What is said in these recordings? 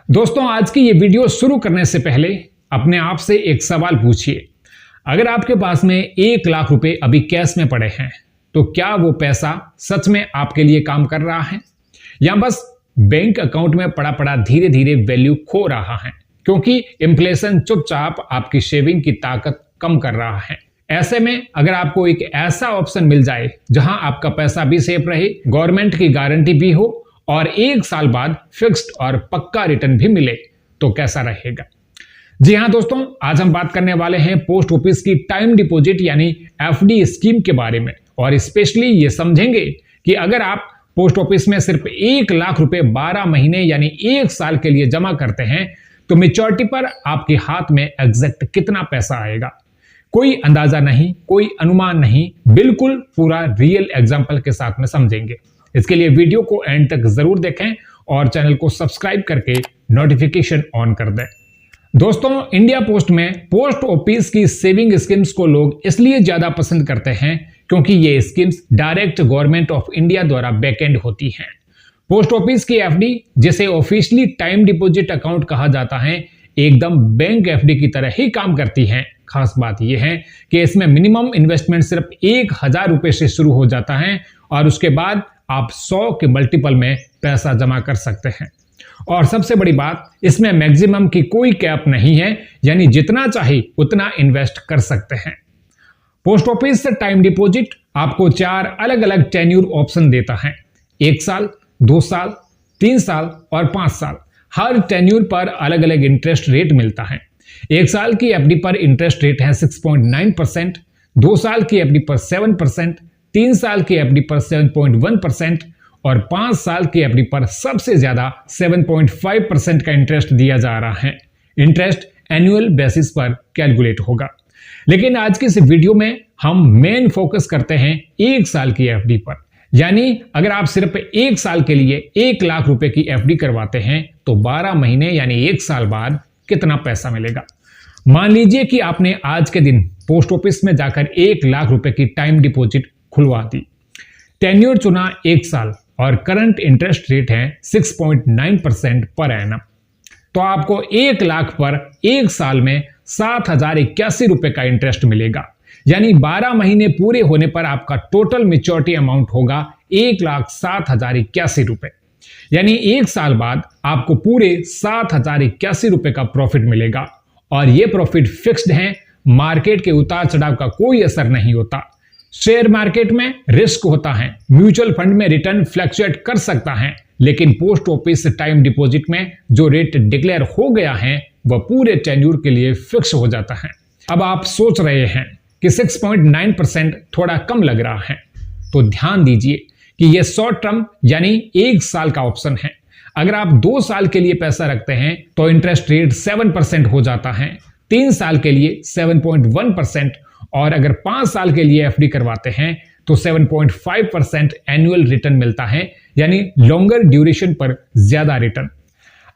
दोस्तों, आज की ये वीडियो शुरू करने से पहले अपने आप से एक सवाल पूछिए। अगर आपके पास में 1 लाख रुपए अभी कैश में पड़े हैं तो क्या वो पैसा सच में आपके लिए काम कर रहा है या बस बैंक अकाउंट में पड़ा पड़ा धीरे धीरे वैल्यू खो रहा है क्योंकि इन्फ्लेशन चुपचाप आपकी सेविंग की ताकत कम कर रहा है। ऐसे में अगर आपको एक ऐसा ऑप्शन मिल जाए जहां आपका पैसा भी सेफ रहे, गवर्नमेंट की गारंटी भी हो और 1 साल बाद फिक्स्ड और पक्का रिटर्न भी मिले तो कैसा रहेगा। जी हां दोस्तों, आज हम बात करने वाले हैं पोस्ट ऑफिस की टाइम डिपॉजिट यानी एफडी स्कीम के बारे में और स्पेशली ये समझेंगे कि अगर आप पोस्ट ऑफिस में सिर्फ 1 लाख रुपए 12 महीने यानी 1 साल के लिए जमा करते हैं तो मैच्योरिटी पर आपके हाथ में एग्जैक्ट कितना पैसा आएगा। कोई अंदाजा नहीं, कोई अनुमान नहीं, बिल्कुल पूरा रियल एग्जांपल के साथ में समझेंगे। इसके लिए वीडियो को एंड तक जरूर देखें और चैनल को सब्सक्राइब करके नोटिफिकेशन ऑन कर दें। दोस्तों, इंडिया पोस्ट में पोस्ट ऑफिस की सेविंग स्कीम्स को लोग इसलिए ज्यादा पसंद करते हैं क्योंकि ये schemes direct government of India द्वारा बैकएंड होती हैं। पोस्ट ऑफिस की एफडी, जिसे ऑफिशियली टाइम डिपॉजिट अकाउंट कहा जाता है, एकदम बैंक एफडी की तरह ही काम करती हैं। खास बात यह है कि इसमें मिनिमम इन्वेस्टमेंट सिर्फ 1000 रुपए से शुरू हो जाता है और उसके बाद आप 100 के मल्टीपल में पैसा जमा कर सकते हैं। और सबसे बड़ी बात, इसमें मैक्सिमम की कोई कैप नहीं है, यानी जितना चाहे उतना इन्वेस्ट कर सकते हैं। पोस्ट ऑफिस से टाइम डिपॉजिट आपको 4 अलग अलग टेन्यूर ऑप्शन देता है। 1 साल, 2 साल, 3 साल और 5 साल। हर टेन्यूर पर अलग अलग इंटरेस्ट रेट मिलता है। 1 साल की एफडी पर इंटरेस्ट रेट है 6.9%, 2 साल की एफडी पर 7%, 3 साल की एफडी पर 7.1% और 5 साल की एफडी पर सबसे ज्यादा 7.5% का इंटरेस्ट दिया जा रहा है। इंटरेस्ट एनुअल बेसिस पर कैलकुलेट होगा। लेकिन आज की इस वीडियो में हम मेन फोकस करते हैं 1 साल की एफडी पर। यानी अगर आप सिर्फ 1 साल के लिए 1 लाख रुपए की एफडी करवाते हैं तो 12 महीने यानी 1 साल बाद कितना पैसा मिलेगा। मान लीजिए कि आपने आज के दिन पोस्ट ऑफिस में जाकर 1 लाख रुपए की टाइम डिपॉजिट खुलवा दी। टेन्योर चुना 1 साल और करंट इंटरेस्ट रेट है 6.9% पर एनम। तो आपको 1 लाख पर 1 साल में 7081 रुपए का इंटरेस्ट मिलेगा। यानी 12 महीने पूरे होने पर आपका टोटल मैच्योरिटी अमाउंट होगा 1,07,081 रुपए। यानी 1 साल बाद आपको पूरे 7,081 रुपए का प्रॉफिट मिलेगा और यह प्रॉफिट फिक्स्ड है। मार्केट के उतार चढ़ाव का कोई असर नहीं होता। शेयर मार्केट में रिस्क होता है, म्यूचुअल फंड में रिटर्न फ्लक्चुएट कर सकता है, लेकिन पोस्ट ऑफिस टाइम डिपॉजिट में जो रेट डिक्लेयर हो गया है वह पूरे टेन्यूर के लिए फिक्स हो जाता है। अब आप सोच रहे हैं कि 6.9% थोड़ा कम लग रहा है, तो ध्यान दीजिए कि यह शॉर्ट टर्म यानी 1 साल का ऑप्शन है। अगर आप 2 साल के लिए पैसा रखते हैं तो इंटरेस्ट रेट 7% हो जाता है, 3 साल के लिए 7.1% और अगर 5 साल के लिए एफडी करवाते हैं तो 7.5% एनुअल रिटर्न मिलता है, यानी लॉन्गर ड्यूरेशन पर ज्यादा रिटर्न।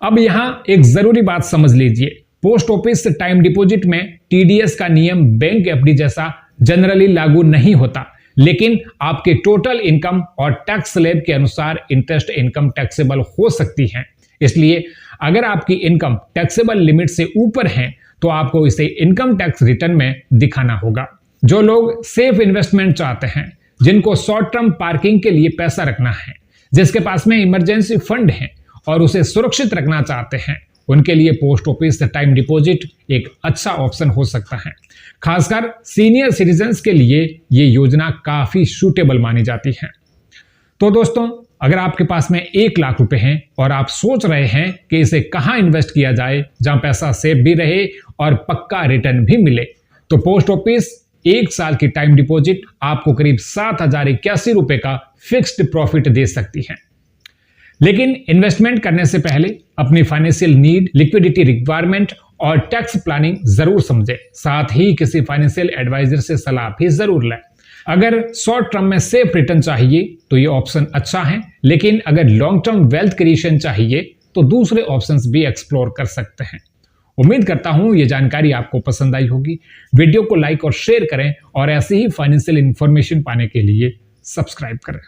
अब यहां एक जरूरी बात समझ लीजिए, पोस्ट ऑफिस टाइम डिपॉजिट में टीडीएस का नियम बैंक एफडी जैसा जनरली लागू नहीं होता, लेकिन आपके टोटल इनकम और टैक्स स्लैब के अनुसार इंटरेस्ट इनकम टैक्सेबल हो सकती है। इसलिए अगर आपकी इनकम टैक्सेबल लिमिट से ऊपर है तो आपको इसे इनकम टैक्स रिटर्न में दिखाना होगा। जो लोग सेफ इन्वेस्टमेंट चाहते हैं, जिनको शॉर्ट टर्म पार्किंग के लिए पैसा रखना है, जिसके पास में इमरजेंसी फंड है और उसे सुरक्षित रखना चाहते हैं, उनके लिए पोस्ट ऑफिस टाइम डिपॉजिट एक अच्छा ऑप्शन हो सकता है। खासकर सीनियर सिटीजन्स के लिए ये योजना काफी सूटेबल मानी जाती है। तो दोस्तों, अगर आपके पास में 1 लाख रुपए हैं और आप सोच रहे हैं कि इसे कहां इन्वेस्ट किया जाए जहां पैसा सेफ भी रहे और पक्का रिटर्न भी मिले, तो पोस्ट ऑफिस 1 साल की टाइम डिपॉजिट आपको करीब 7,081 रुपए का फिक्स्ड प्रॉफिट दे सकती है। लेकिन इन्वेस्टमेंट करने से पहले अपनी फाइनेंशियल नीड, लिक्विडिटी रिक्वायरमेंट और टैक्स प्लानिंग जरूर समझें। साथ ही किसी फाइनेंशियल एडवाइजर से सलाह भी जरूर लें। अगर शॉर्ट टर्म में सेफ रिटर्न चाहिए तो ये ऑप्शन अच्छा है, लेकिन अगर लॉन्ग टर्म वेल्थ क्रिएशन चाहिए तो दूसरे ऑप्शंस भी एक्सप्लोर कर सकते हैं। उम्मीद करता हूं ये जानकारी आपको पसंद आई होगी। वीडियो को लाइक और शेयर करें और ऐसे ही फाइनेंशियल इंफॉर्मेशन पाने के लिए सब्सक्राइब करें।